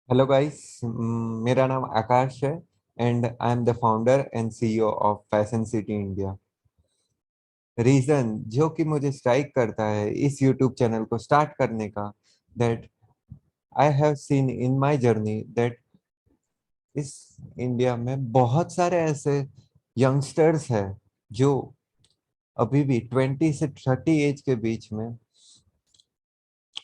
Hello guys. मेरा नाम आकाश है and I am the founder and CEO of fashion city India. Reason जो कि मुझे स्ट्राइक करता है इस यूट्यूब चैनल को स्टार्ट करने का, that I have seen in my journey that इस इंडिया में बहुत सारे ऐसे यंगस्टर्स हैं जो अभी भी 20 से 30 एज के बीच में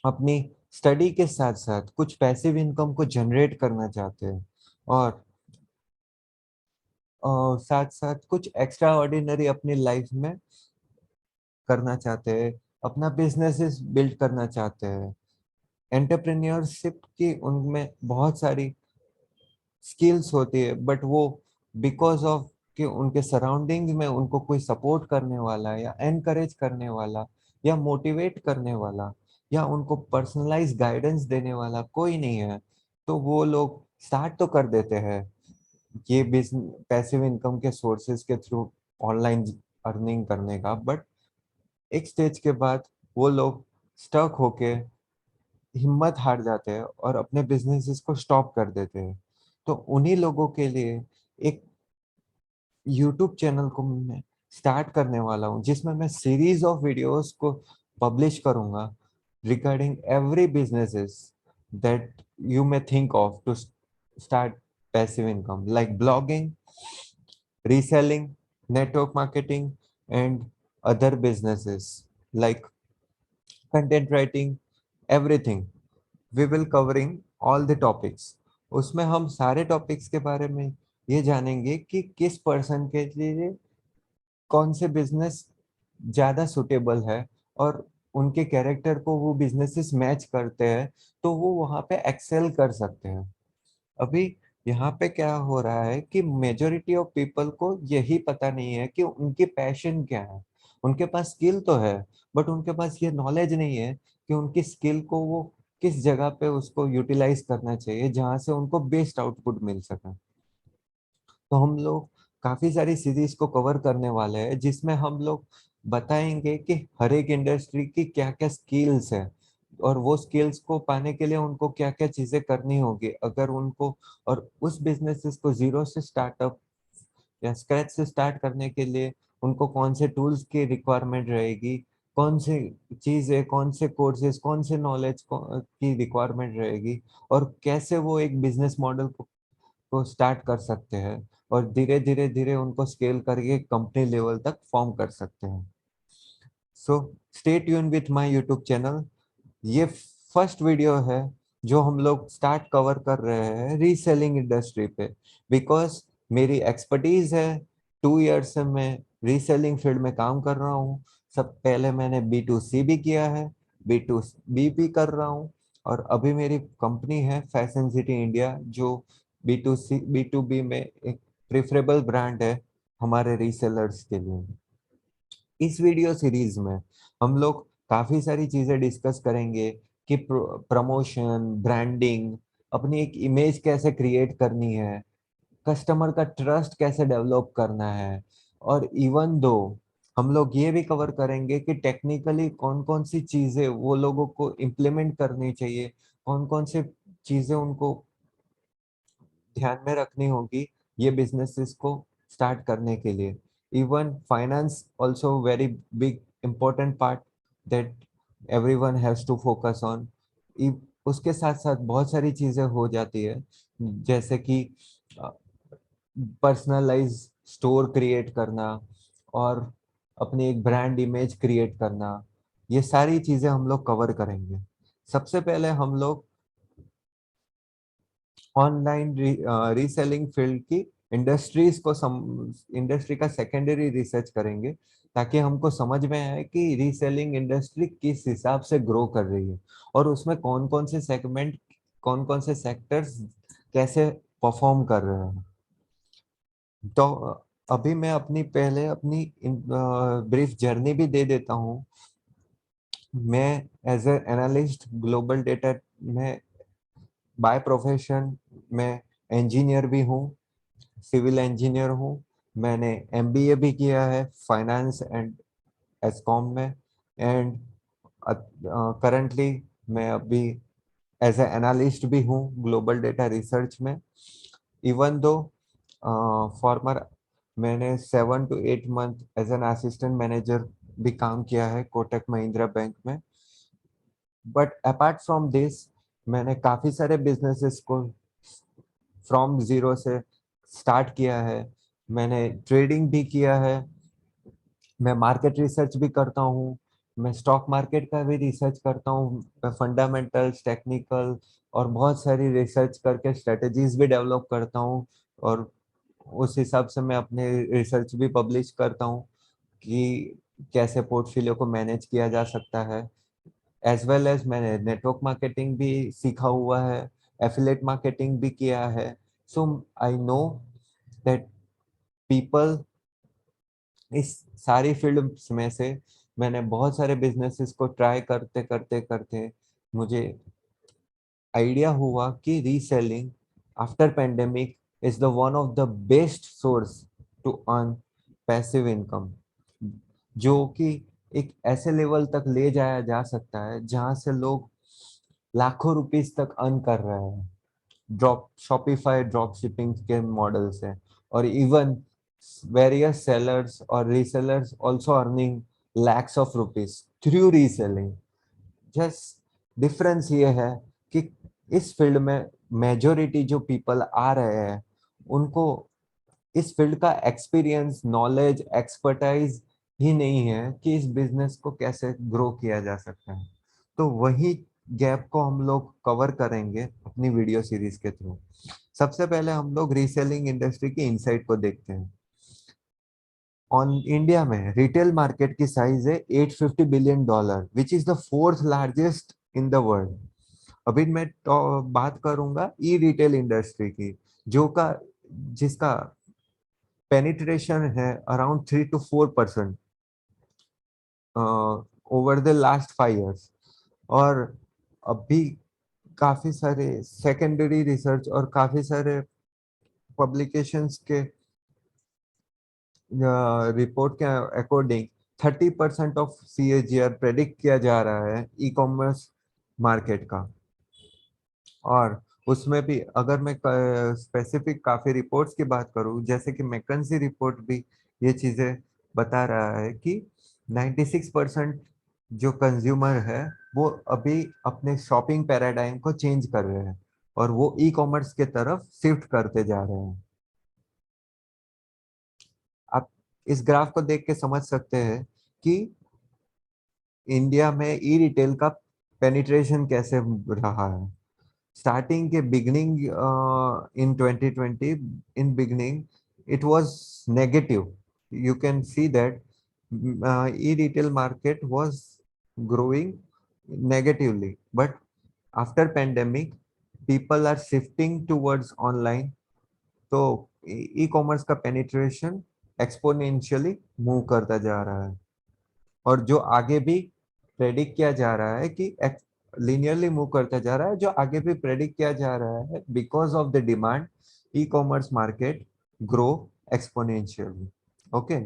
अपनी स्टडी के साथ साथ कुछ पैसिव इनकम को जनरेट करना चाहते हैं और साथ साथ कुछ एक्स्ट्रा ऑर्डिनरी अपनी लाइफ में करना चाहते हैं, अपना बिजनेसेस बिल्ड करना चाहते हैं। एंटरप्रेन्योरशिप की उनमें बहुत सारी स्किल्स होती है, बट वो बिकॉज ऑफ कि उनके सराउंडिंग में उनको कोई सपोर्ट करने वाला या एनकरेज करने वाला या मोटिवेट करने वाला या उनको पर्सनलाइज गाइडेंस देने वाला कोई नहीं है, तो वो लोग स्टार्ट तो कर देते हैं ये बिजनेस पैसिव इनकम के सोर्सेज के थ्रू ऑनलाइन अर्निंग करने का। बट एक स्टेज के बाद वो लोग स्टक होके हिम्मत हार जाते हैं और अपने बिजनेसेस को स्टॉप कर देते हैं। तो उन्हीं लोगों के लिए एक यूट्यूब चैनल को मैं स्टार्ट करने वाला हूँ जिसमें मैं सीरीज ऑफ वीडियोस को पब्लिश करूंगा regarding every businesses that you may think of to start passive income like blogging, reselling, network marketing, and other businesses like content writing, everything. We will covering all the topics. उसमें हम सारे topics के बारे में ये जानेंगे कि किस पर्सन के लिए कौन से बिजनेस ज्यादा सुटेबल है और उनके कैरेक्टर को वो बिजनेसेस मैच करते हैं, तो वो वहाँ पे एक्सेल कर सकते हैं। अभी यहाँ पे क्या हो रहा है कि मेजोरिटी ऑफ पीपल को यही पता नहीं है कि उनकी पैशन क्या है। उनके पास स्किल तो है, बट उनके पास ये नॉलेज नहीं है कि उनकी स्किल को वो किस जगह पे उसको यूटिलाइज करना चाहिए जहां से उनको बेस्ट आउटपुट मिल सके। तो हम लोग काफी सारी सीरीज को कवर करने वाले हैं जिसमें हम लोग बताएंगे कि हर एक इंडस्ट्री की क्या क्या स्किल्स है और वो स्किल्स को पाने के लिए उनको क्या क्या चीजें करनी होगी अगर उनको, और उस बिजनेसेस को जीरो से स्टार्टअप या स्क्रैच से स्टार्ट करने के लिए उनको कौन से टूल्स की रिक्वायरमेंट रहेगी, कौन सी चीजें, कौन से कोर्सेज, कौन से नॉलेज की रिक्वायरमेंट रहेगी और कैसे वो एक बिजनेस मॉडल को स्टार्ट कर सकते हैं और धीरे धीरे धीरे उनको स्केल करके कंपनी लेवल तक फॉर्म कर सकते हैं। So stay tune with my YouTube channel. ये फर्स्ट वीडियो है जो हम लोग स्टार्ट कवर कर रहे हैं रीसेलिंग इंडस्ट्री पे, बिकॉज मेरी एक्सपर्टीज है। 2 इयर्स से मैं रीसेलिंग फील्ड में काम कर रहा हूँ। सब पहले मैंने B2C भी किया है, B2B भी कर रहा हूँ, और अभी मेरी कंपनी है फैशन सिटी इंडिया जो B2B में एक प्रेफरेबल ब्रांड है हमारे रीसेलर्स के लिए। इस वीडियो सीरीज में हम लोग काफी सारी चीजें डिस्कस करेंगे कि प्रमोशन, ब्रांडिंग, अपनी एक इमेज कैसे क्रिएट करनी है, कस्टमर का ट्रस्ट कैसे डेवलप करना है, और इवन दो हम लोग ये भी कवर करेंगे कि टेक्निकली कौन कौन सी चीजें वो लोगों को इम्प्लीमेंट करनी चाहिए, कौन कौन से चीजें उनको ध्यान में रखनी होगी ये बिजनेसेस को स्टार्ट करने के लिए। Even finance also very big important part that everyone has to focus on. उसके साथ साथ बहुत सारी चीजें हो जाती है जैसे कि पर्सनलाइज स्टोर क्रिएट करना और अपनी एक ब्रांड इमेज क्रिएट करना। ये सारी चीजें हम लोग कवर करेंगे। सबसे पहले हम लोग ऑनलाइन रीसेलिंग फील्ड की इंडस्ट्रीज को इंडस्ट्री का सेकेंडरी रिसर्च करेंगे ताकि हमको समझ में आए कि रीसेलिंग इंडस्ट्री किस हिसाब से ग्रो कर रही है और उसमें कौन कौन से सेगमेंट, कौन कौन से सेक्टर्स कैसे परफॉर्म कर रहे हैं। तो अभी मैं अपनी पहले अपनी ब्रीफ जर्नी भी दे देता हूँ। मैं as a analyst global data में बाय प्रोफेशन मैं इंजीनियर भी हूँ, सिविल इंजीनियर हूँ। मैंने MBA भी किया है फाइनेंस एंड एसकॉम में, एंड करंटली मैं अभी एज ए एनालिस्ट भी हूँ ग्लोबल डेटा रिसर्च में। इवन दो फॉर्मर मैंने 7 to 8 month as an assistant manager भी काम किया है कोटक महिंद्रा बैंक में। बट अपार्ट फ्रॉम दिस मैंने काफी सारे बिजनेसेस को फ्रॉम जीरो से स्टार्ट किया है। मैंने ट्रेडिंग भी किया है, मैं मार्केट रिसर्च भी करता हूँ, मैं स्टॉक मार्केट का भी रिसर्च करता हूँ, मैं फंडामेंटल्स टेक्निकल और बहुत सारी रिसर्च करके स्ट्रेटजीज भी डेवलप करता हूँ। और उस हिसाब से मैं अपने रिसर्च भी पब्लिश करता हूँ कि कैसे पोर्टफोलियो को मैनेज किया जा सकता है। एज वेल एज मैंने नेटवर्क मार्केटिंग भी सीखा हुआ है, एफिलेट मार्केटिंग भी किया है। सो आई नो दैट पीपल इस सारी फील्ड में से मैंने बहुत सारे बिजनेसेस को ट्राई करते करते करते मुझे आइडिया हुआ कि reselling after pandemic is the one of the best source to earn passive income, जो कि एक ऐसे लेवल तक ले जाया जा सकता है जहां से लोग लाखों रुपीस तक अर्न कर रहे हैं ड्रॉप शॉपिफाई ड्रॉप शिपिंग के मॉडल से। और इवन वेरियस सेलर्स और resellers also earning lakhs of rupees through reselling। Just difference ये है कि इस फील्ड में मेजोरिटी जो पीपल आ रहे हैं उनको इस फील्ड का एक्सपीरियंस नॉलेज एक्सपर्टाइज ही नहीं है कि इस बिजनेस को कैसे ग्रो किया जा सकता है। तो वही गैप को हम लोग कवर करेंगे अपनी वीडियो सीरीज के थ्रू। सबसे पहले हम लोग रीसेलिंग इंडस्ट्री की इनसाइट को देखते हैं। ऑन इंडिया में रिटेल मार्केट की साइज है $850 billion, which is the fourth largest in the world. अभी मैं तो बात करूंगा ई रिटेल इंडस्ट्री की, जो का जिसका पेनिट्रेशन है around 3 to 4% over the last 5 years। और अभी काफी सारे सेकेंडरी रिसर्च और काफी सारे पब्लिकेशंस के रिपोर्ट के अकॉर्डिंग 30% ऑफ CAGR प्रेडिक्ट किया जा रहा है ई कॉमर्स मार्केट का। और उसमें भी अगर मैं स्पेसिफिक काफी रिपोर्ट्स की बात करूं, जैसे कि मैकेंजी रिपोर्ट भी ये चीजें बता रहा है कि 96% जो कंज्यूमर है वो अभी अपने शॉपिंग पैराडाइम को चेंज कर रहे हैं और वो ई कॉमर्स के तरफ शिफ्ट करते जा रहे हैं। आप इस ग्राफ को देख के समझ सकते हैं कि इंडिया में ई रिटेल का पेनिट्रेशन कैसे रहा है। starting के beginning in 2020, in beginning it was negative। You can see that e-retail market was growing negatively, but after pandemic people are shifting towards online। तो ई-कॉमर्स का पेनिट्रेशन एक्सपोनेंशियली मूव करता जा रहा है और जो आगे भी प्रेडिक्ट किया जा रहा है कि लिनियरली मूव करता जा रहा है, जो आगे भी प्रेडिक्ट किया जा रहा है because of the demand e commerce market grow exponentially. Okay,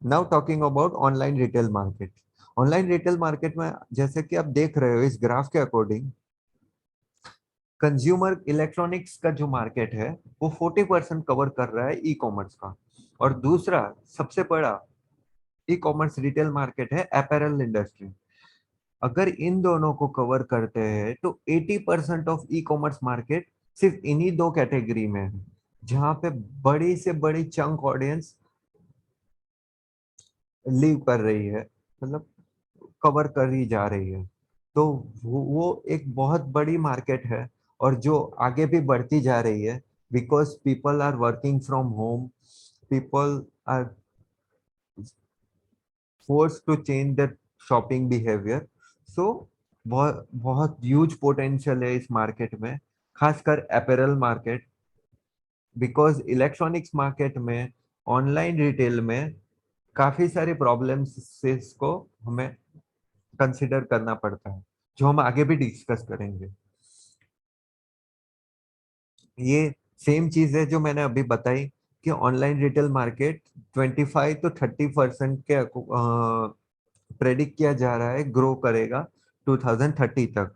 now talking about online retail market. Online retail market में जैसे कि आप देख रहे हो इस ग्राफ के अकॉर्डिंग, कंज्यूमर इलेक्ट्रॉनिक्स का जो मार्केट है वो 40% कवर कर रहा है ई कॉमर्स का। और दूसरा सबसे बड़ा ई कॉमर्स रिटेल मार्केट है अपैरल इंडस्ट्री। अगर इन दोनों को कवर करते हैं तो 80% ऑफ ई कॉमर्स मार्केट सिर्फ इन्हीं दो कैटेगरी में है, जहां पे बड़ी से बड़ी चंक ऑडियंस लीव कर रही है, मतलब कवर कर ही जा रही है। तो वो एक बहुत बड़ी मार्केट है और जो आगे भी बढ़ती जा रही है because people are working from home, people are force to change the shopping behaviour. So बहुत बहुत ह्यूज पोटेंशियल है इस मार्केट में, खासकर apparel market. Because electronics market में ऑनलाइन रिटेल में काफी सारे प्रॉब्लम्स को हमें कंसिडर करना पड़ता है, जो हम आगे भी डिस्कस करेंगे। ये सेम चीज है जो मैंने अभी बताई कि ऑनलाइन रिटेल मार्केट 25 to 30% के प्रेडिक्ट किया जा रहा है ग्रो करेगा 2030 तक।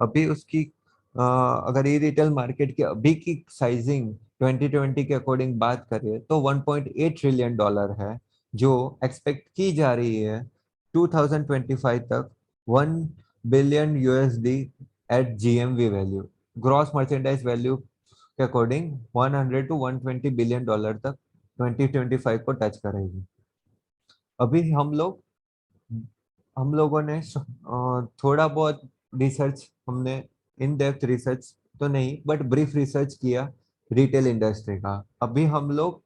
अभी उसकी अगर ई रिटेल मार्केट की अभी की साइजिंग 2020 के अकॉर्डिंग बात करें तो 1.8 ट्रिलियन डॉलर है, जो एक्सपेक्ट की जा रही है 2025 तक 1 billion USD at GMV value, gross merchandise value के अकॉर्डिंग 100 टू 120 बिलियन डॉलर तक 2025 को टच करेगी। अभी हम लोगों ने थोड़ा बहुत रिसर्च, हमने इन डेप्थ रिसर्च तो नहीं बट ब्रीफ रिसर्च किया रिटेल इंडस्ट्री का। अभी हम लोग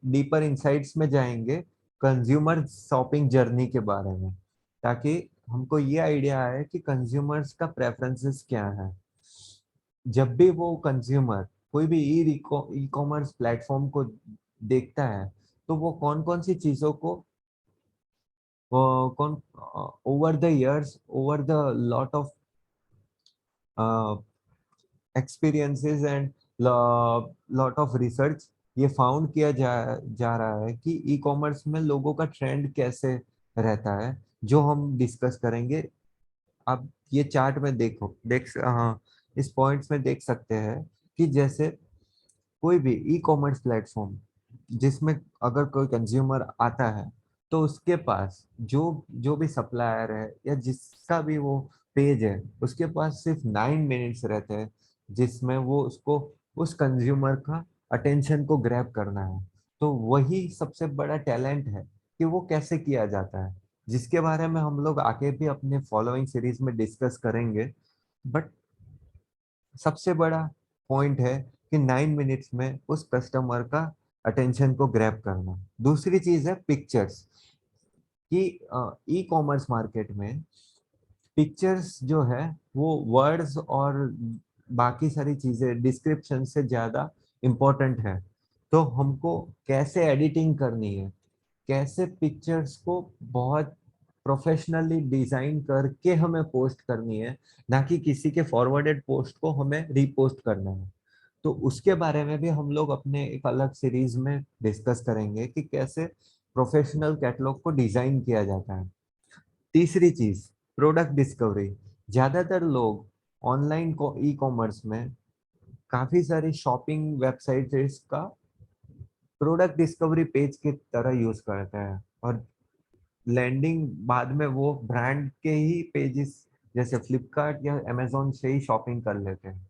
डीपर इंसाइट्स में जाएंगे कंज्यूमर शॉपिंग जर्नी के बारे में, ताकि हमको ये आइडिया आए कि कंज्यूमर्स का प्रेफरेंसेस क्या है। जब भी वो कंज्यूमर कोई भी ई कॉमर्स प्लेटफॉर्म को देखता है, तो वो कौन कौन सी चीजों को कौन over the years, over the lot of experiences and lot of research, ये फाउंड किया जा रहा है कि ई कॉमर्स में लोगों का ट्रेंड कैसे रहता है, जो हम डिस्कस करेंगे। आप ये चार्ट में देखो, हाँ, इस पॉइंट्स में देख सकते हैं कि जैसे कोई भी ई कॉमर्स प्लेटफॉर्म जिसमें अगर कोई कंज्यूमर आता है, तो उसके पास जो जो भी सप्लायर है या जिसका भी वो पेज है, उसके पास सिर्फ 9 मिनट्स रहते हैं जिसमें वो उसको उस कंज्यूमर का अटेंशन को ग्रैब करना है। तो वही सबसे बड़ा टैलेंट है कि वो कैसे किया जाता है, जिसके बारे में हम लोग आगे भी अपने फॉलोइंग सीरीज में डिस्कस करेंगे। बट सबसे बड़ा पॉइंट है कि 9 मिनट्स में उस कस्टमर का अटेंशन को ग्रैब करना। दूसरी चीज है पिक्चर्स, कि ई कॉमर्स मार्केट में पिक्चर्स जो है वो वर्ड्स और बाकी सारी चीजें डिस्क्रिप्शन से ज्यादा इम्पोर्टेंट है। तो हमको कैसे एडिटिंग करनी है, कैसे पिक्चर्स को बहुत प्रोफेशनली डिजाइन करके हमें पोस्ट करनी है, ना कि किसी के फॉरवर्डेड पोस्ट को हमें रीपोस्ट करना है। तो उसके बारे में भी हम लोग अपने एक अलग सीरीज में डिस्कस करेंगे कि कैसे प्रोफेशनल कैटलॉग को डिजाइन किया जाता है। तीसरी चीज, प्रोडक्ट डिस्कवरी। ज्यादातर लोग ऑनलाइन को ई कॉमर्स में काफी सारी शॉपिंग वेबसाइट्स का प्रोडक्ट डिस्कवरी पेज की तरह यूज करते हैं, और लैंडिंग बाद में वो ब्रांड के ही पेजेस जैसे फ्लिपकार्ट या अमेजोन से ही शॉपिंग कर लेते हैं।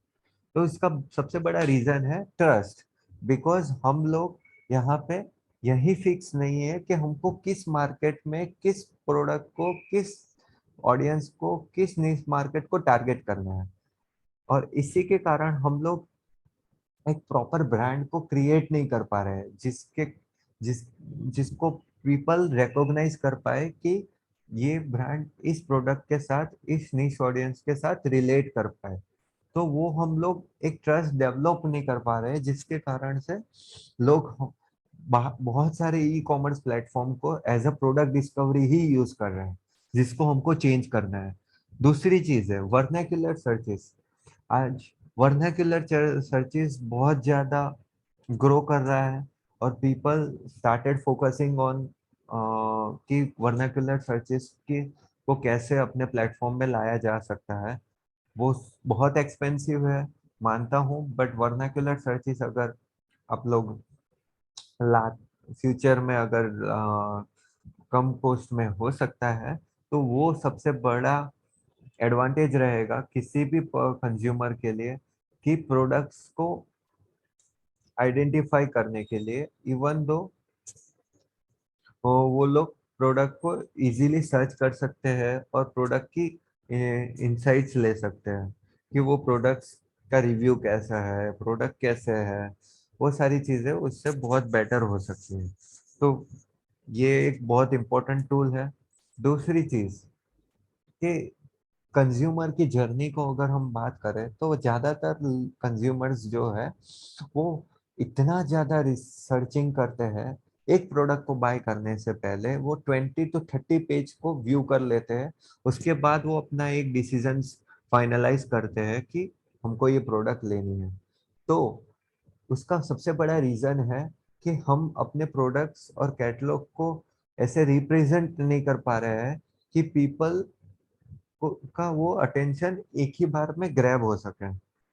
तो इसका सबसे बड़ा रीजन है ट्रस्ट। बिकॉज हम लोग यहाँ पे यही फिक्स नहीं है कि हमको किस मार्केट में किस प्रोडक्ट को, किस ऑडियंस को, किस निश मार्केट को टारगेट करना है। और इसी के कारण हम लोग एक प्रॉपर ब्रांड को क्रिएट नहीं कर पा रहे हैं जिस जिसको पीपल रिकॉग्नाइज कर पाए कि ये ब्रांड इस प्रोडक्ट के साथ, इस निश ऑडियंस के साथ रिलेट कर पाए। तो वो हम लोग एक ट्रस्ट डेवलप नहीं कर पा रहे हैं, जिसके कारण से लोग बहुत सारे ई कॉमर्स प्लेटफॉर्म को एज अ प्रोडक्ट डिस्कवरी ही यूज कर रहे हैं, जिसको हमको चेंज करना है। दूसरी चीज है वर्नाक्युलर सर्चेस। आज वर्नाक्युलर सर्चेस बहुत ज्यादा ग्रो कर रहा है, और पीपल स्टार्टेड फोकसिंग ऑन कि वर्नाक्युलर सर्चेस की को कैसे अपने प्लेटफॉर्म में लाया जा सकता है। वो बहुत एक्सपेंसिव है, मानता हूँ, बट वर्नाक्युलर सर्चेस अगर आप लोग ला फ्यूचर में अगर कम कॉस्ट में हो सकता है, तो वो सबसे बड़ा एडवांटेज रहेगा किसी भी कंज्यूमर के लिए, कि प्रोडक्ट्स को आइडेंटिफाई करने के लिए, इवन दो वो लोग प्रोडक्ट को इजीली सर्च कर सकते हैं और प्रोडक्ट की इंसाइट्स ले सकते हैं कि वो प्रोडक्ट्स का रिव्यू कैसा है, प्रोडक्ट कैसे है। वो सारी चीजें उससे बहुत बेटर हो सकती हैं। तो ये एक बहुत इम्पोर्टेंट टूल है। दूसरी चीज कि कंज्यूमर की जर्नी को अगर हम बात करें, तो ज्यादातर कंज्यूमर्स जो है वो इतना ज्यादा रिसर्चिंग करते हैं, एक प्रोडक्ट को बाय करने से पहले वो 20 to 30 पेज को व्यू कर लेते हैं। उसके बाद वो अपना एक डिसीजन फाइनलाइज करते हैं कि हमको ये प्रोडक्ट लेनी है। तो उसका सबसे बड़ा रीजन है कि हम अपने प्रोडक्ट्स और कैटलॉग को ऐसे रिप्रेजेंट नहीं कर पा रहे हैं कि पीपल का वो अटेंशन एक ही बार में ग्रैब हो सके।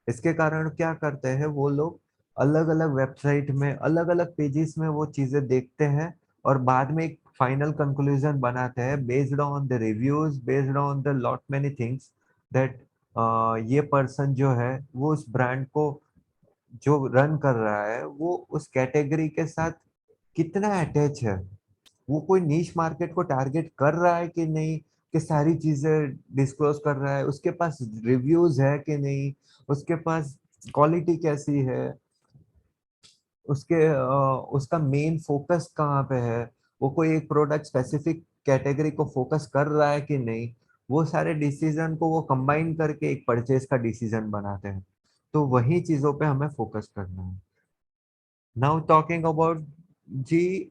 इसके कारण क्या करते हैं वो लोग, अलग अलग वेबसाइट में अलग अलग पेजेस में वो चीजें देखते हैं और बाद में एक फाइनल कंक्लूजन बनाते हैं based on the reviews, based on the lot many things, that ये पर्सन जो है वो उस ब्रांड को जो रन कर रहा है वो उस कैटेगरी के साथ कितना अटैच है, वो कोई नीश मार्केट को टारगेट कर रहा है कि नहीं, कि सारी चीजें डिस्क्लोज कर रहा है, उसके पास रिव्यूज है कि नहीं, उसके पास क्वालिटी कैसी है, उसका मेन फोकस कहाँ पे है, वो कोई एक प्रोडक्ट स्पेसिफिक कैटेगरी को फोकस कर रहा है कि नहीं। वो सारे डिसीजन को वो कंबाइन करके एक परचेज का डिसीजन बनाते हैं। तो वही चीजों पे हमें फोकस करना है। नाउ टॉकिंग अबाउट जी,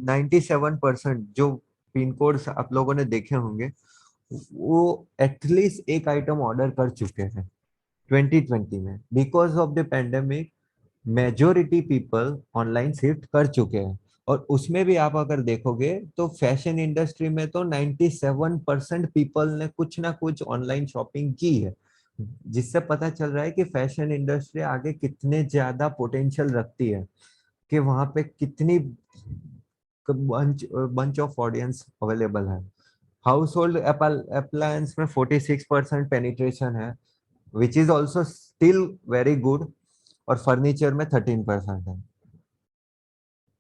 97% जो पिन कोड्स आप लोगों ने देखे होंगे वो एटलीस्ट एक आइटम ऑर्डर कर चुके हैं 2020 में। Because of the pandemic majority people online shift कर चुके हैं। और उसमें भी आप अगर देखोगे तो फैशन इंडस्ट्री में तो 97% पीपल ने कुछ ना कुछ ऑनलाइन शॉपिंग की है, जिससे पता चल रहा है कि फैशन इंडस्ट्री आगे कितने ज्यादा पोटेंशियल रखती है, कि वहां पे कितनी bunch bunch of audience available है। हाउस होल्ड अप्लायंस में 46% पेनिट्रेशन है, which is also still very good. और फर्नीचर में 13% है।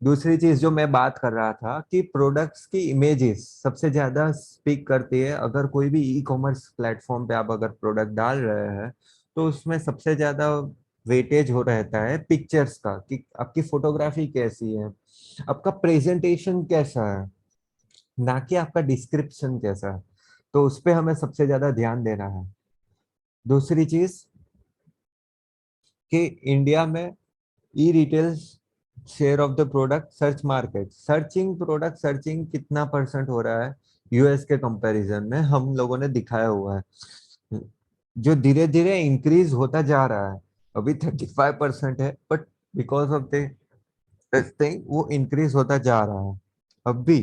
दूसरी चीज जो मैं बात कर रहा था कि प्रोडक्ट्स की इमेजेस सबसे ज्यादा स्पीक करती है। अगर कोई भी ई कॉमर्स प्लेटफॉर्म पे आप अगर प्रोडक्ट डाल रहे हैं तो उसमें सबसे ज्यादा वेटेज हो रहता है पिक्चर्स का, कि आपकी फोटोग्राफी कैसी है, आपका प्रेजेंटेशन कैसा है, ना कि आपका डिस्क्रिप्शन कैसा है। तो उस पे हमें सबसे ज्यादा ध्यान देना है। दूसरी चीज कि इंडिया में e retail share of the product search market, searching product searching कितना परसेंट हो रहा है यूएस के कंपैरिजन में, हम लोगों ने दिखाया हुआ है, जो धीरे धीरे इंक्रीज होता जा रहा है। अभी 35% है, but because of this thing वो इंक्रीज होता जा रहा है। अब भी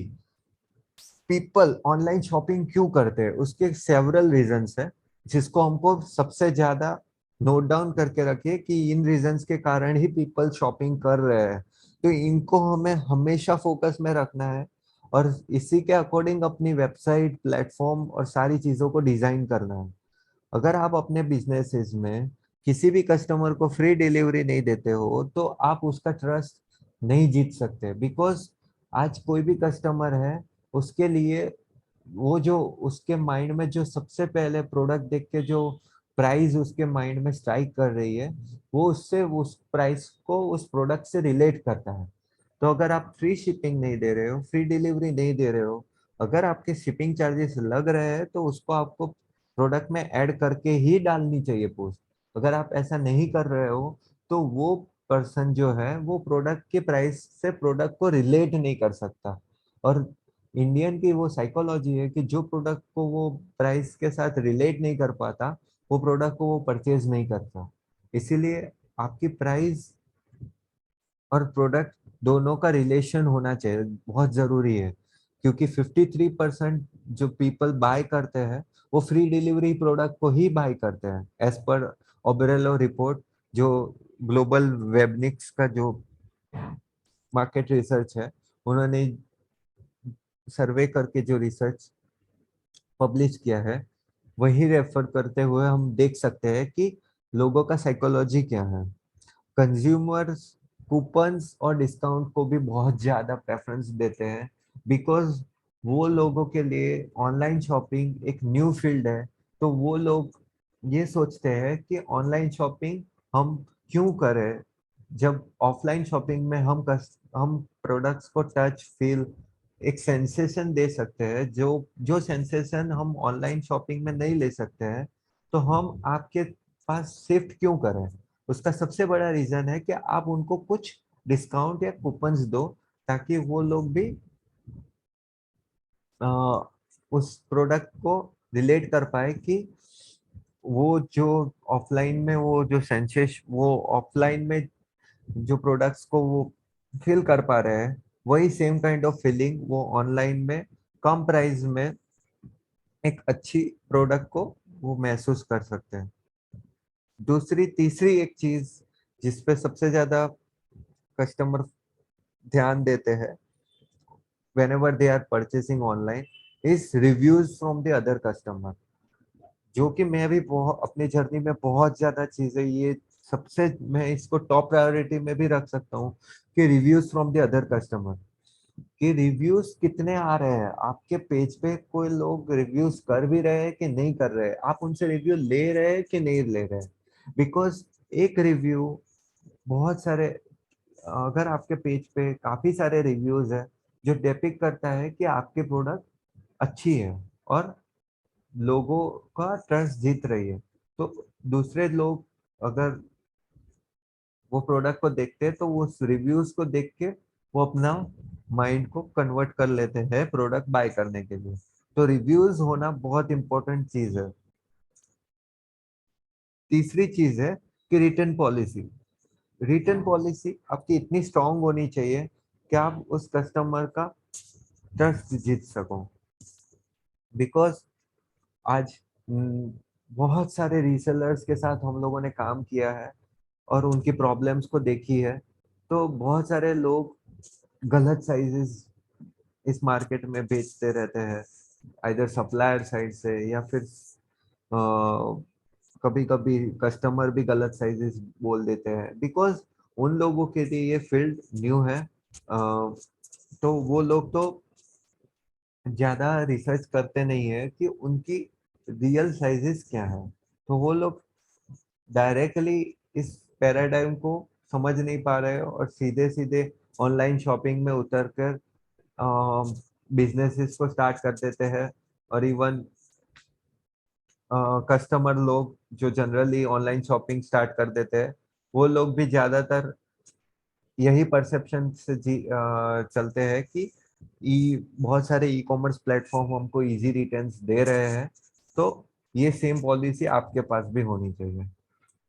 पीपल ऑनलाइन शॉपिंग क्यों करते हैं, उसके सेवरल रीजंस है, जिसको हमको सबसे ज्यादा नोट डाउन करके रखिए कि इन रीजंस के कारण ही पीपल शॉपिंग कर रहे हैं। तो इनको हमें हमेशा फोकस में रखना है और इसी के अकॉर्डिंग अपनी वेबसाइट, प्लेटफॉर्म और सारी चीजों को डिजाइन करना है। अगर आप अपने बिजनेसेस में किसी भी कस्टमर को फ्री डिलीवरी नहीं देते हो तो आप उसका ट्रस्ट नहीं जीत सकते। बिकॉज आज कोई भी कस्टमर है, उसके लिए वो जो उसके माइंड में जो सबसे पहले प्रोडक्ट देख के जो प्राइस उसके माइंड में स्ट्राइक कर रही है, वो उससे उस प्राइस को उस प्रोडक्ट से रिलेट करता है। तो अगर आप फ्री शिपिंग नहीं दे रहे हो, फ्री डिलीवरी नहीं दे रहे हो, अगर आपके शिपिंग चार्जेस लग रहे हैं तो उसको आपको प्रोडक्ट में ऐड करके ही डालनी चाहिए पोस्ट। अगर आप ऐसा नहीं कर रहे हो तो वो पर्सन जो है वो प्रोडक्ट के प्राइस से प्रोडक्ट को रिलेट नहीं कर सकता। और इंडियन की वो साइकोलॉजी है कि जो प्रोडक्ट को वो प्राइस के साथ रिलेट नहीं कर पाता, वो प्रोडक्ट को वो परचेज नहीं करता। इसीलिए आपकी प्राइस और प्रोडक्ट दोनों का रिलेशन होना चाहिए, बहुत जरूरी है। क्योंकि 53% जो पीपल बाय करते हैं वो फ्री डिलीवरी प्रोडक्ट को ही बाय करते हैं, एज पर ओबेरेलो रिपोर्ट, जो ग्लोबल वेबनिक्स का जो मार्केट रिसर्च है, उन्होंने सर्वे करके जो रिसर्च पब्लिश किया है, वही रेफर करते हुए हम देख सकते हैं कि लोगों का साइकोलॉजी क्या है। कंज्यूमर्स कूपन्स और डिस्काउंट को भी बहुत ज्यादा प्रेफरेंस देते हैं, बिकॉज वो लोगों के लिए ऑनलाइन शॉपिंग एक न्यू फील्ड है। तो वो लोग ये सोचते हैं कि ऑनलाइन शॉपिंग हम क्यों करें, जब ऑफलाइन शॉपिंग में हम प्रोडक्ट्स को टच फील एक सेंसेशन दे सकते हैं, जो जो सेंसेशन हम ऑनलाइन शॉपिंग में नहीं ले सकते हैं। तो हम आपके पास शिफ्ट क्यों करें। उसका सबसे बड़ा रीजन है कि आप उनको कुछ डिस्काउंट या कूपन्स दो, ताकि वो लोग भी अ, उस प्रोडक्ट को रिलेट कर पाए कि वो जो ऑफलाइन में वो जो सेंसेश वो ऑफलाइन में जो प्रोडक्ट्स को वो फील कर पा रहे हैं, वही सेम काइंड ऑफ फीलिंग वो ऑनलाइन में कम प्राइस में एक अच्छी प्रोडक्ट को वो महसूस कर सकते हैं। दूसरी तीसरी एक चीज जिस पे सबसे ज्यादा कस्टमर ध्यान देते हैं whenever they are purchasing online is reviews from the other customer, जो कि मैं भी बहुत अपनी जर्नी में बहुत ज्यादा चीजें ये सबसे मैं इसको टॉप प्रायोरिटी में भी रख सकता हूँ कि reviews from the other customer, कि रिव्यूज कितने आ रहे हैं आपके पेज पे, कोई लोग रिव्यूज कर भी रहे हैं कि नहीं कर रहे हैं, आप उनसे रिव्यू ले रहे हैं कि नहीं ले रहे हैं। बिकॉज एक रिव्यू बहुत सारे, अगर आपके पेज पे काफी सारे रिव्यूज है जो डिपिक्ट करता है कि आपकी प्रोडक्ट अच्छी है और लोगों का ट्रस्ट जीत रही है, तो दूसरे लोग अगर वो प्रोडक्ट को देखते हैं तो वो उस रिव्यूज को देख के वो अपना माइंड को कन्वर्ट कर लेते हैं प्रोडक्ट बाय करने के लिए। तो रिव्यूज होना बहुत इंपॉर्टेंट चीज है। तीसरी चीज है कि रिटर्न पॉलिसी। रिटर्न पॉलिसी आपकी इतनी स्ट्रांग होनी चाहिए कि आप उस कस्टमर का ट्रस्ट जीत सको। बिकॉज आज बहुत सारे रीसेलर्स के साथ हम लोगों ने काम किया है और उनकी प्रॉब्लम्स को देखी है। तो बहुत सारे लोग गलत साइजेस इस मार्केट में बेचते रहते हैं, इधर सप्लायर साइड से या फिर कभी कभी कस्टमर भी गलत साइजेस बोल देते हैं। बिकॉज उन लोगों के लिए ये फील्ड न्यू है, तो वो लोग तो ज्यादा रिसर्च करते नहीं है कि उनकी रियल साइजेस क्या है। तो वो लोग डायरेक्टली इस पैराडाइम को समझ नहीं पा रहे हो और सीधे सीधे ऑनलाइन शॉपिंग में उतर कर बिजनेसेस को स्टार्ट कर देते हैं। और इवन कस्टमर लोग जो जनरली ऑनलाइन शॉपिंग स्टार्ट कर देते हैं वो लोग भी ज्यादातर यही परसेप्शन से चलते हैं कि बहुत सारे ई कॉमर्स प्लेटफॉर्म हमको इजी रिटर्न्स दे रहे हैं, तो ये सेम पॉलिसी आपके पास भी होनी चाहिए।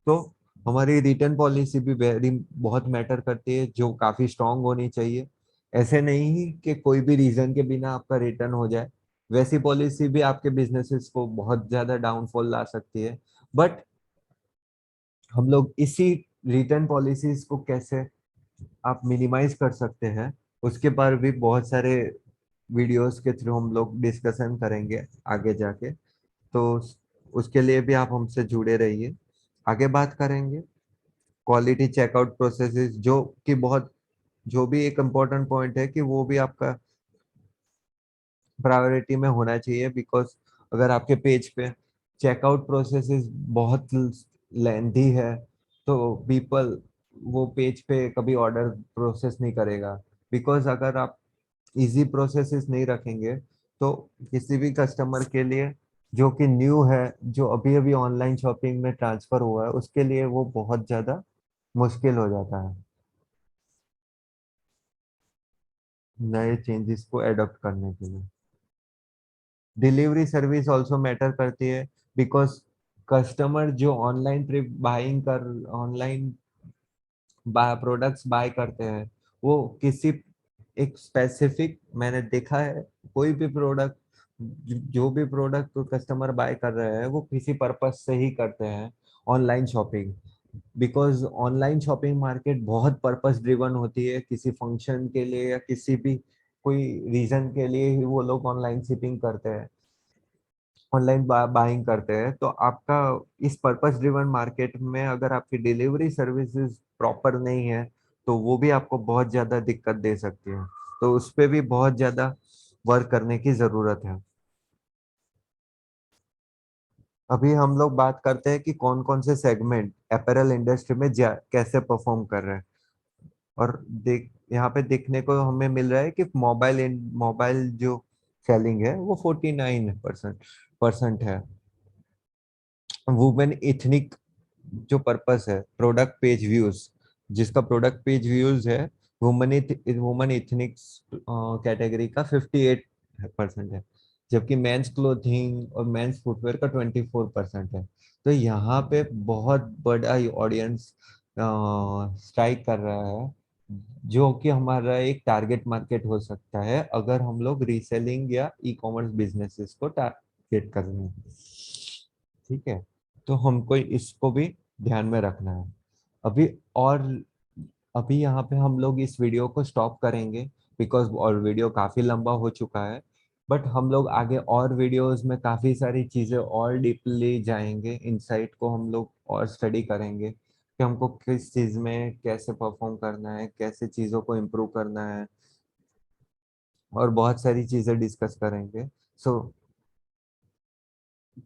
तो हमारी रिटर्न पॉलिसी भी वेरी बहुत मैटर करती है, जो काफी स्ट्रांग होनी चाहिए। ऐसे नहीं कि कोई भी रीजन के बिना आपका रिटर्न हो जाए, वैसी पॉलिसी भी आपके बिजनेसेस को बहुत ज्यादा डाउनफॉल ला सकती है। बट हम लोग इसी रिटर्न पॉलिसीज को कैसे आप मिनिमाइज कर सकते हैं उसके पर भी बहुत सारे वीडियोस के थ्रू हम लोग डिस्कशन करेंगे आगे जाके। तो उसके लिए भी आप हमसे जुड़े रहिए। आगे बात करेंगे क्वालिटी चेकआउट प्रोसेसेस, जो कि बहुत जो भी एक इम्पोर्टेंट पॉइंट है कि वो भी आपका प्रायोरिटी में होना चाहिए। बिकॉज अगर आपके पेज पे चेकआउट प्रोसेसेस बहुत लेंथी है तो पीपल वो पेज पे कभी ऑर्डर प्रोसेस नहीं करेगा। बिकॉज अगर आप इजी प्रोसेसेस नहीं रखेंगे तो किसी भी कस्टमर के लिए जो कि न्यू है, जो अभी अभी ऑनलाइन शॉपिंग में ट्रांसफर हुआ है, उसके लिए वो बहुत ज्यादा मुश्किल हो जाता है नए चेंजेस को एडॉप्ट करने के लिए। डिलीवरी सर्विस ऑल्सो मैटर करती है। बिकॉज कस्टमर जो ऑनलाइन ट्रिप बाइंग कर ऑनलाइन प्रोडक्ट्स बाय करते हैं वो किसी एक स्पेसिफिक, मैंने देखा है कोई भी प्रोडक्ट, जो भी प्रोडक्ट कस्टमर बाय कर रहे हैं वो किसी पर्पस से ही करते हैं online shopping. Because online shopping market बहुत पर्पस ड्रिवन होती है, किसी फंक्शन के लिए या किसी भी कोई रीजन के लिए ही वो लोग ऑनलाइन शिपिंग करते हैं, ऑनलाइन बाइंग करते हैं। तो आपका इस पर्पस ड्रिवन मार्केट में अगर आपकी डिलीवरी सर्विसेज प्रॉपर नहीं है तो वो भी आपको बहुत ज्यादा दिक्कत दे सकती है। तो उस पे भी बहुत ज्यादा वर्क करने की जरूरत है। अभी हम लोग बात करते हैं कि कौन कौन से सेगमेंट अपैरल इंडस्ट्री में कैसे परफॉर्म कर रहे हैं। और देख यहाँ पे देखने को हमें मिल रहा है कि मोबाइल जो सेलिंग है वो 49% है। वुमेन एथनिक जो पर्पस है प्रोडक्ट पेज व्यूज, जिसका प्रोडक्ट पेज व्यूज है वुमन एथनिक्स कैटेगरी का 58% है। जबकि मेंस क्लोथिंग और मेंस फुटवेयर का 24% है। तो यहाँ पे बहुत बड़ा ऑडियंस स्ट्राइक कर रहा है, जो कि हमारा एक टारगेट मार्केट हो सकता है अगर हम लोग रीसेलिंग या ई कॉमर्स बिजनेसेस को क्रिएट करनी है, ठीक है। तो हमको इसको भी ध्यान में रखना है। अभी और अभी यहाँ पे हम लोग इस वीडियो को स्टॉप करेंगे, बिकॉज और वीडियो काफी लंबा हो चुका है। बट हम लोग आगे और वीडियोस में काफी सारी चीजें और डीपली जाएंगे, इनसाइट को हम लोग और स्टडी करेंगे कि हमको किस चीज में कैसे परफॉर्म करना है, कैसे चीजों को इम्प्रूव करना है, और बहुत सारी चीजें डिस्कस करेंगे। So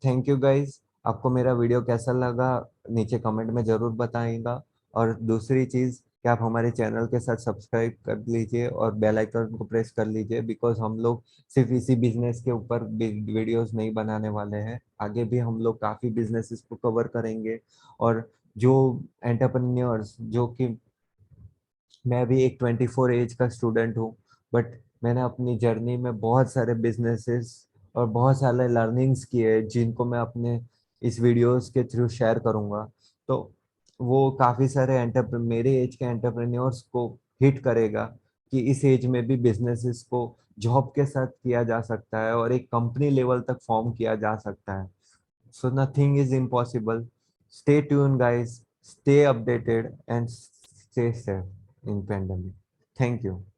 thank you guys. आपको मेरा वीडियो कैसा लगा नीचे कमेंट में जरूर बताइएगा। और दूसरी चीज कि आप हमारे चैनल के साथ सब्सक्राइब कर लीजिए और बेल आइकन को प्रेस कर लीजिए, बिकॉज हम लोग सिर्फ इसी बिजनेस के ऊपर वीडियोस नहीं बनाने वाले हैं, आगे भी हम लोग काफी बिजनेसेस को कवर करेंगे। और जो एंटरप्रेन्योर्स, जो कि मैं भी एक 24 एज का स्टूडेंट हूँ, बट मैंने अपनी जर्नी में बहुत सारे बिजनेसेस और बहुत सारे लर्निंग्स किए जिनको मैं अपने इस वीडियोस के थ्रू शेयर करूँगा। तो वो काफ़ी सारे मेरे एज के एंटरप्रेन्योर्स को हिट करेगा कि इस एज में भी बिजनेसेस को जॉब के साथ किया जा सकता है और एक कंपनी लेवल तक फॉर्म किया जा सकता है। So nothing is impossible. Stay tuned, guys. Stay updated and stay safe in pandemic. Thank you.